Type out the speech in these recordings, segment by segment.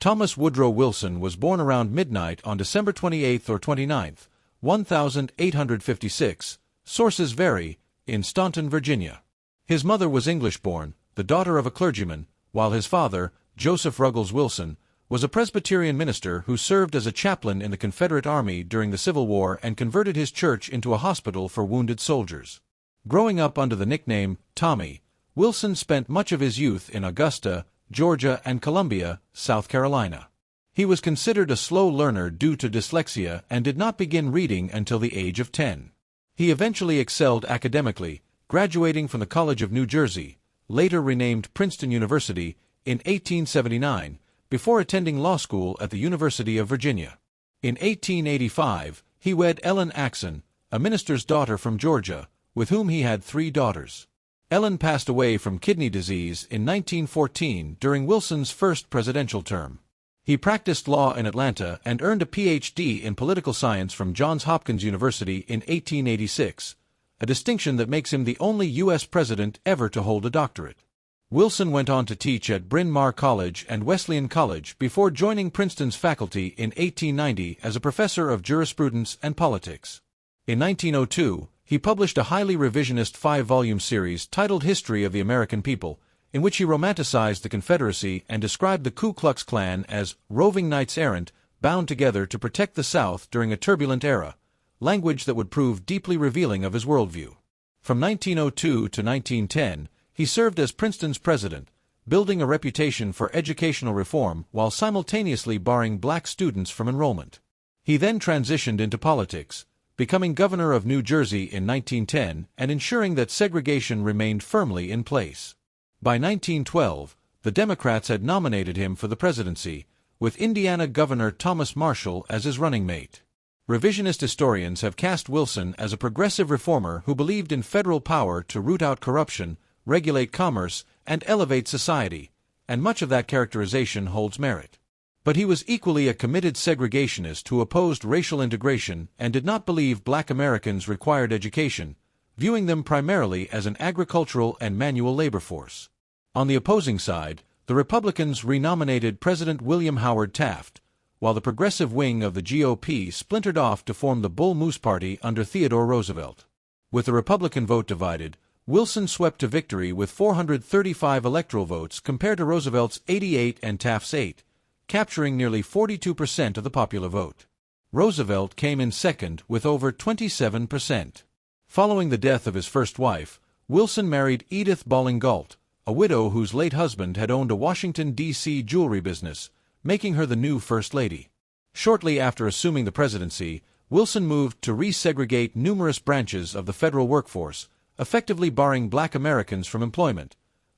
Thomas Woodrow Wilson was born around midnight on December 28 or 29, 1856, sources vary, in Staunton, Virginia. His mother was English-born, the daughter of a clergyman, while his father, Joseph Ruggles Wilson, was a Presbyterian minister who served as a chaplain in the Confederate Army during the Civil War and converted his church into a hospital for wounded soldiers. Growing up under the nickname Tommy, Wilson spent much of his youth in Augusta, Georgia, and Columbia, South Carolina. He was considered a slow learner due to dyslexia and did not begin reading until the age of 10. He eventually excelled academically, graduating from the College of New Jersey, later renamed Princeton University, in 1879, before attending law school at the University of Virginia. In 1885, he wed Ellen Axon, a minister's daughter from Georgia, with whom he had 3 daughters. Ellen passed away from kidney disease in 1914 during Wilson's first presidential term. He practiced law in Atlanta and earned a Ph.D. in political science from Johns Hopkins University in 1886, a distinction that makes him the only U.S. president ever to hold a doctorate. Wilson went on to teach at Bryn Mawr College and Wesleyan College before joining Princeton's faculty in 1890 as a professor of jurisprudence and politics. In 1902, he published a highly revisionist 5-volume series titled History of the American People, in which he romanticized the Confederacy and described the Ku Klux Klan as roving knights-errant bound together to protect the South during a turbulent era, language that would prove deeply revealing of his worldview. From 1902 to 1910, he served as Princeton's president, building a reputation for educational reform while simultaneously barring black students from enrollment. He then transitioned into politics, becoming governor of New Jersey in 1910 and ensuring that segregation remained firmly in place. By 1912, the Democrats had nominated him for the presidency, with Indiana Governor Thomas Marshall as his running mate. Revisionist historians have cast Wilson as a progressive reformer who believed in federal power to root out corruption, regulate commerce, and elevate society, and much of that characterization holds merit. But he was equally a committed segregationist who opposed racial integration and did not believe black Americans required education, viewing them primarily as an agricultural and manual labor force. On the opposing side, the Republicans renominated President William Howard Taft, while the progressive wing of the GOP splintered off to form the Bull Moose Party under Theodore Roosevelt. With the Republican vote divided, Wilson swept to victory with 435 electoral votes compared to Roosevelt's 88 and Taft's 8, capturing nearly 42% of the popular vote. Roosevelt came in second with over 27%. Following the death of his first wife, Wilson married Edith Balling Galt, a widow whose late husband had owned a Washington, D.C. jewelry business, making her the new First Lady. Shortly after assuming the presidency, Wilson moved to re-segregate numerous branches of the federal workforce, effectively barring black Americans from employment,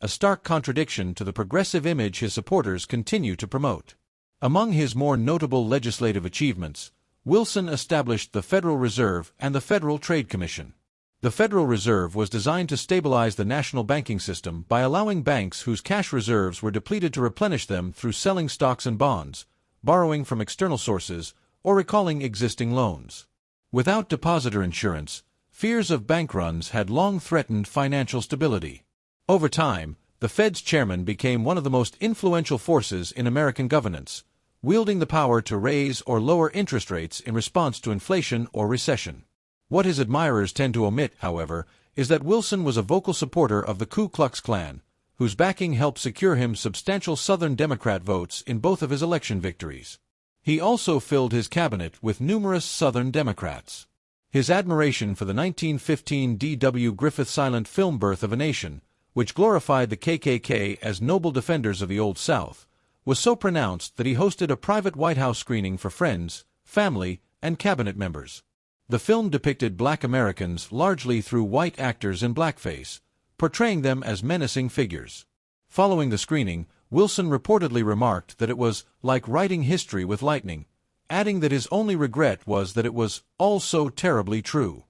a stark contradiction to the progressive image his supporters continue to promote. Among his more notable legislative achievements, Wilson established the Federal Reserve and the Federal Trade Commission. The Federal Reserve was designed to stabilize the national banking system by allowing banks whose cash reserves were depleted to replenish them through selling stocks and bonds, borrowing from external sources, or recalling existing loans. Without depositor insurance, fears of bank runs had long threatened financial stability. Over time, the Fed's chairman became one of the most influential forces in American governance, wielding the power to raise or lower interest rates in response to inflation or recession. What his admirers tend to omit, however, is that Wilson was a vocal supporter of the Ku Klux Klan, whose backing helped secure him substantial Southern Democrat votes in both of his election victories. He also filled his cabinet with numerous Southern Democrats. His admiration for the 1915 D.W. Griffith silent film Birth of a Nation, which glorified the KKK as noble defenders of the Old South, was so pronounced that he hosted a private White House screening for friends, family, and cabinet members. The film depicted black Americans largely through white actors in blackface, portraying them as menacing figures. Following the screening, Wilson reportedly remarked that it was like writing history with lightning, adding that his only regret was that it was all so terribly true.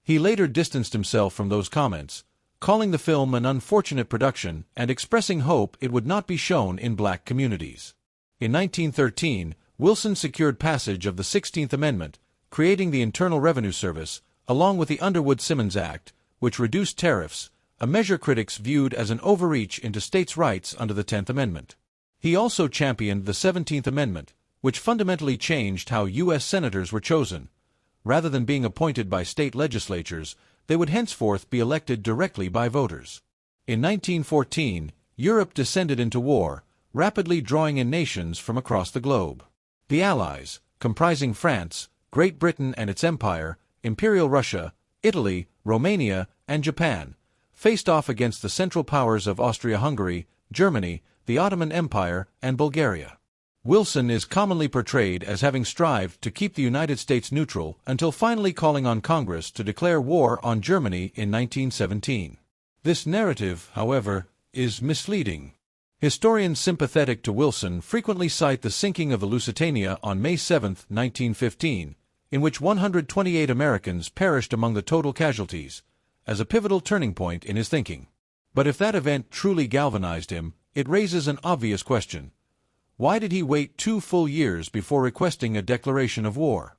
He later distanced himself from those comments, calling the film an unfortunate production and expressing hope it would not be shown in black communities. In 1913, Wilson secured passage of the 16th Amendment, creating the Internal Revenue Service, along with the Underwood-Simmons Act, which reduced tariffs, a measure critics viewed as an overreach into states' rights under the 10th Amendment. He also championed the 17th Amendment, which fundamentally changed how U.S. senators were chosen. Rather than being appointed by state legislatures, they would henceforth be elected directly by voters. In 1914, Europe descended into war, rapidly drawing in nations from across the globe. The Allies, comprising France, Great Britain and its empire, Imperial Russia, Italy, Romania, and Japan, faced off against the Central Powers of Austria-Hungary, Germany, the Ottoman Empire, and Bulgaria. Wilson is commonly portrayed as having strived to keep the United States neutral until finally calling on Congress to declare war on Germany in 1917. This narrative, however, is misleading. Historians sympathetic to Wilson frequently cite the sinking of the Lusitania on May 7, 1915, in which 128 Americans perished among the total casualties, as a pivotal turning point in his thinking. But if that event truly galvanized him, it raises an obvious question. Why did he wait 2 full years before requesting a declaration of war?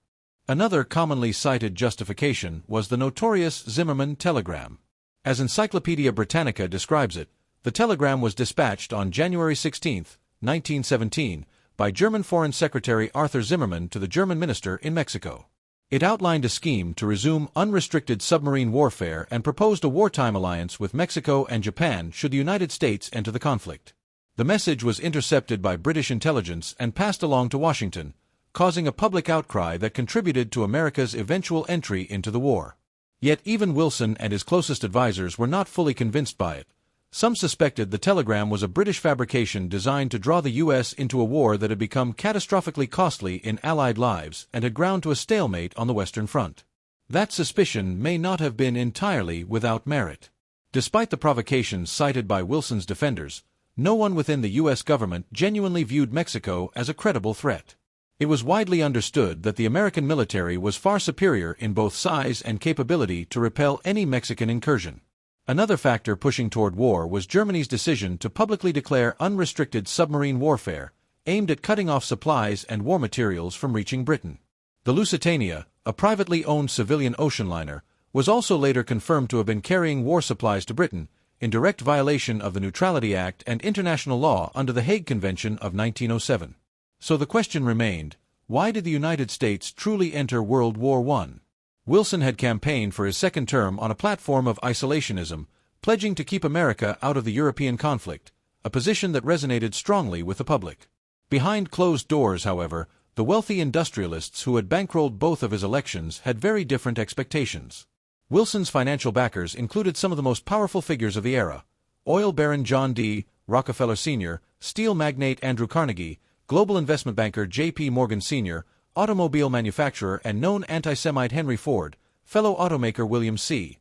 Another commonly cited justification was the notorious Zimmermann telegram. As Encyclopedia Britannica describes it, the telegram was dispatched on January 16, 1917, by German Foreign Secretary Arthur Zimmermann to the German minister in Mexico. It outlined a scheme to resume unrestricted submarine warfare and proposed a wartime alliance with Mexico and Japan should the United States enter the conflict. The message was intercepted by British intelligence and passed along to Washington, causing a public outcry that contributed to America's eventual entry into the war. Yet even Wilson and his closest advisers were not fully convinced by it. Some suspected the telegram was a British fabrication designed to draw the U.S. into a war that had become catastrophically costly in Allied lives and had ground to a stalemate on the Western Front. That suspicion may not have been entirely without merit. Despite the provocations cited by Wilson's defenders, no one within the U.S. government genuinely viewed Mexico as a credible threat. It was widely understood that the American military was far superior in both size and capability to repel any Mexican incursion. Another factor pushing toward war was Germany's decision to publicly declare unrestricted submarine warfare, aimed at cutting off supplies and war materials from reaching Britain. The Lusitania, a privately owned civilian ocean liner, was also later confirmed to have been carrying war supplies to Britain, in direct violation of the Neutrality Act and international law under the Hague Convention of 1907. So the question remained, why did the United States truly enter World War I? Wilson had campaigned for his second term on a platform of isolationism, pledging to keep America out of the European conflict, a position that resonated strongly with the public. Behind closed doors, however, the wealthy industrialists who had bankrolled both of his elections had very different expectations. Wilson's financial backers included some of the most powerful figures of the era: oil baron John D. Rockefeller Sr., steel magnate Andrew Carnegie, global investment banker J.P. Morgan Sr., automobile manufacturer and known anti-Semite Henry Ford, fellow automaker William C.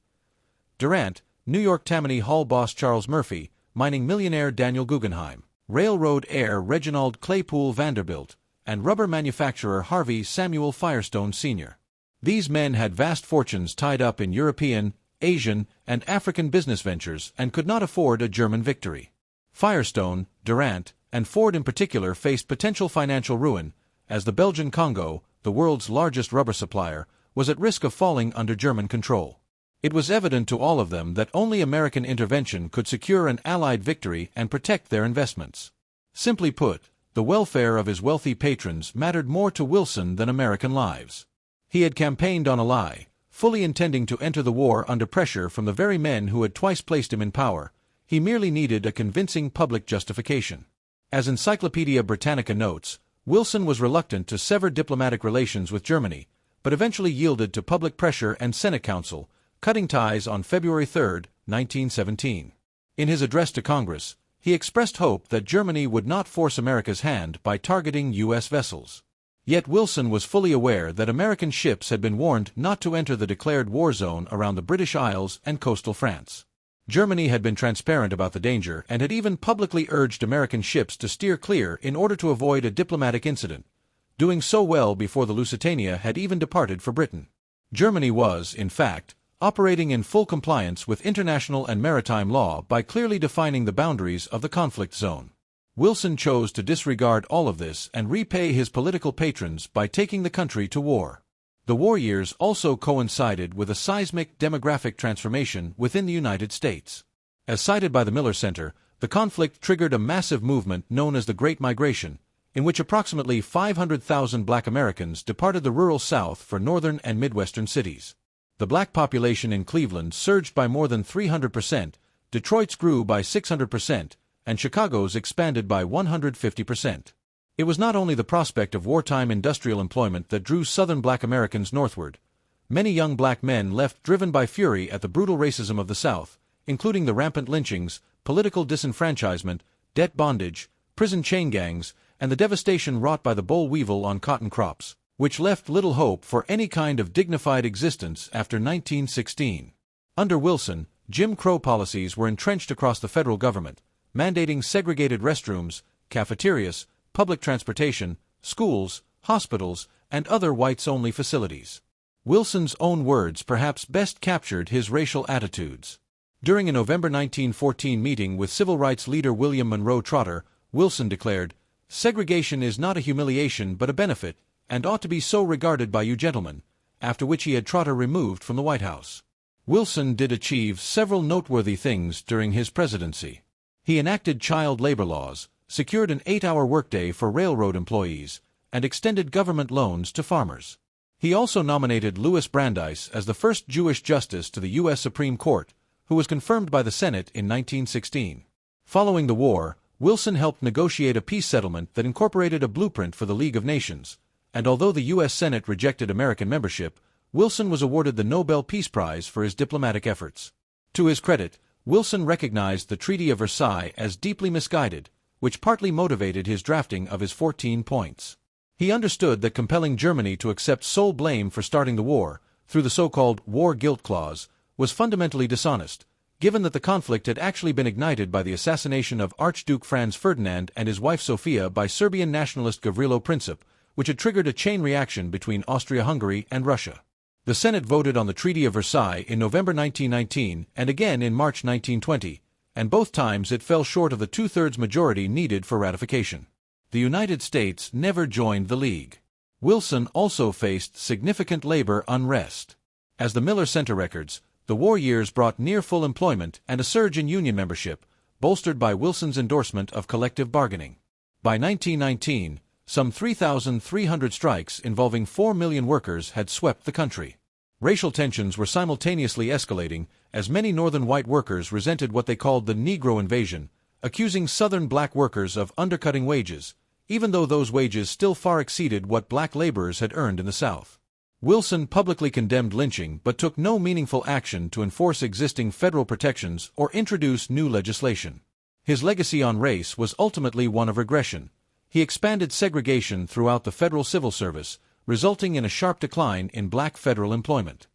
Durant, New York Tammany Hall boss Charles Murphy, mining millionaire Daniel Guggenheim, railroad heir Reginald Claypool Vanderbilt, and rubber manufacturer Harvey Samuel Firestone Sr. These men had vast fortunes tied up in European, Asian, and African business ventures and could not afford a German victory. Firestone, Durant, and Ford in particular faced potential financial ruin, as the Belgian Congo, the world's largest rubber supplier, was at risk of falling under German control. It was evident to all of them that only American intervention could secure an Allied victory and protect their investments. Simply put, the welfare of his wealthy patrons mattered more to Wilson than American lives. He had campaigned on a lie, fully intending to enter the war under pressure from the very men who had twice placed him in power. He merely needed a convincing public justification. As Encyclopedia Britannica notes, Wilson was reluctant to sever diplomatic relations with Germany, but eventually yielded to public pressure and Senate counsel, cutting ties on February 3, 1917. In his address to Congress, he expressed hope that Germany would not force America's hand by targeting U.S. vessels. Yet Wilson was fully aware that American ships had been warned not to enter the declared war zone around the British Isles and coastal France. Germany had been transparent about the danger and had even publicly urged American ships to steer clear in order to avoid a diplomatic incident, doing so well before the Lusitania had even departed for Britain. Germany was, in fact, operating in full compliance with international and maritime law by clearly defining the boundaries of the conflict zone. Wilson chose to disregard all of this and repay his political patrons by taking the country to war. The war years also coincided with a seismic demographic transformation within the United States. As cited by the Miller Center, The conflict triggered a massive movement known as the Great Migration, in which approximately 500,000 black Americans departed the rural South for northern and Midwestern cities. The black population in Cleveland surged by more than 300%, Detroit's grew by 600%, and Chicago's expanded by 150%. It was not only the prospect of wartime industrial employment that drew Southern black Americans northward. Many young black men left driven by fury at the brutal racism of the South, including the rampant lynchings, political disenfranchisement, debt bondage, prison chain gangs, and the devastation wrought by the boll weevil on cotton crops, which left little hope for any kind of dignified existence after 1916. Under Wilson, Jim Crow policies were entrenched across the federal government, mandating segregated restrooms, cafeterias, public transportation, schools, hospitals, and other whites-only facilities. Wilson's own words perhaps best captured his racial attitudes. During a November 1914 meeting with civil rights leader William Monroe Trotter, Wilson declared, "Segregation is not a humiliation but a benefit, and ought to be so regarded by you gentlemen," after which he had Trotter removed from the White House. Wilson did achieve several noteworthy things during his presidency. He enacted child labor laws, secured an 8-hour workday for railroad employees, and extended government loans to farmers. He also nominated Louis Brandeis as the first Jewish justice to the U.S. Supreme Court, who was confirmed by the Senate in 1916. Following the war, Wilson helped negotiate a peace settlement that incorporated a blueprint for the League of Nations, and although the U.S. Senate rejected American membership, Wilson was awarded the Nobel Peace Prize for his diplomatic efforts. To his credit, Wilson recognized the Treaty of Versailles as deeply misguided, which partly motivated his drafting of his 14 points. He understood that compelling Germany to accept sole blame for starting the war, through the so-called War Guilt Clause, was fundamentally dishonest, given that the conflict had actually been ignited by the assassination of Archduke Franz Ferdinand and his wife Sofia by Serbian nationalist Gavrilo Princip, which had triggered a chain reaction between Austria-Hungary and Russia. The Senate voted on the Treaty of Versailles in November 1919 and again in March 1920, and both times it fell short of the two-thirds majority needed for ratification. The United States never joined the League. Wilson also faced significant labor unrest. As the Miller Center records, the war years brought near full employment and a surge in union membership, bolstered by Wilson's endorsement of collective bargaining. By 1919, some 3,300 strikes involving 4 million workers had swept the country. Racial tensions were simultaneously escalating, as many Northern white workers resented what they called the Negro invasion, accusing Southern black workers of undercutting wages, even though those wages still far exceeded what black laborers had earned in the South. Wilson publicly condemned lynching but took no meaningful action to enforce existing federal protections or introduce new legislation. His legacy on race was ultimately one of regression. He expanded segregation throughout the federal civil service, resulting in a sharp decline in black federal employment.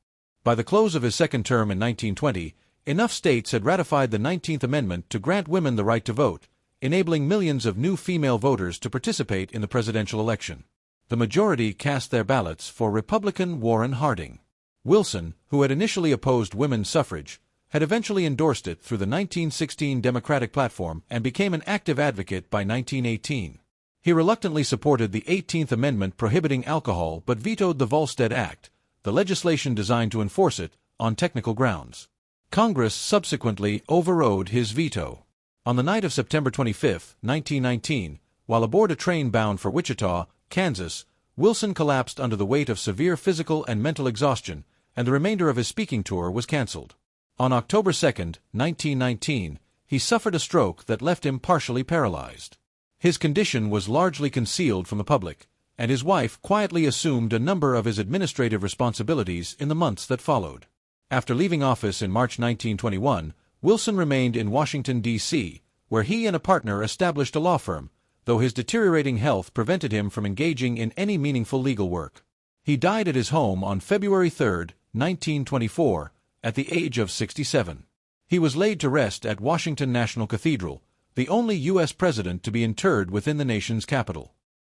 By the close of his second term in 1920, enough states had ratified the 19th Amendment to grant women the right to vote, enabling millions of new female voters to participate in the presidential election. The majority cast their ballots for Republican Warren Harding. Wilson, who had initially opposed women's suffrage, had eventually endorsed it through the 1916 Democratic platform and became an active advocate by 1918. He reluctantly supported the 18th Amendment prohibiting alcohol but vetoed the Volstead Act, the legislation designed to enforce it, on technical grounds. Congress subsequently overrode his veto. On the night of September 25, 1919, while aboard a train bound for Wichita, Kansas, Wilson collapsed under the weight of severe physical and mental exhaustion, and the remainder of his speaking tour was canceled. On October 2, 1919, he suffered a stroke that left him partially paralyzed. His condition was largely concealed from the public, and his wife quietly assumed a number of his administrative responsibilities in the months that followed. After leaving office in March 1921, Wilson remained in Washington, D.C., where he and a partner established a law firm, though his deteriorating health prevented him from engaging in any meaningful legal work. He died at his home on February 3, 1924, at the age of 67. He was laid to rest at Washington National Cathedral, the only U.S. president to be interred within the nation's capital.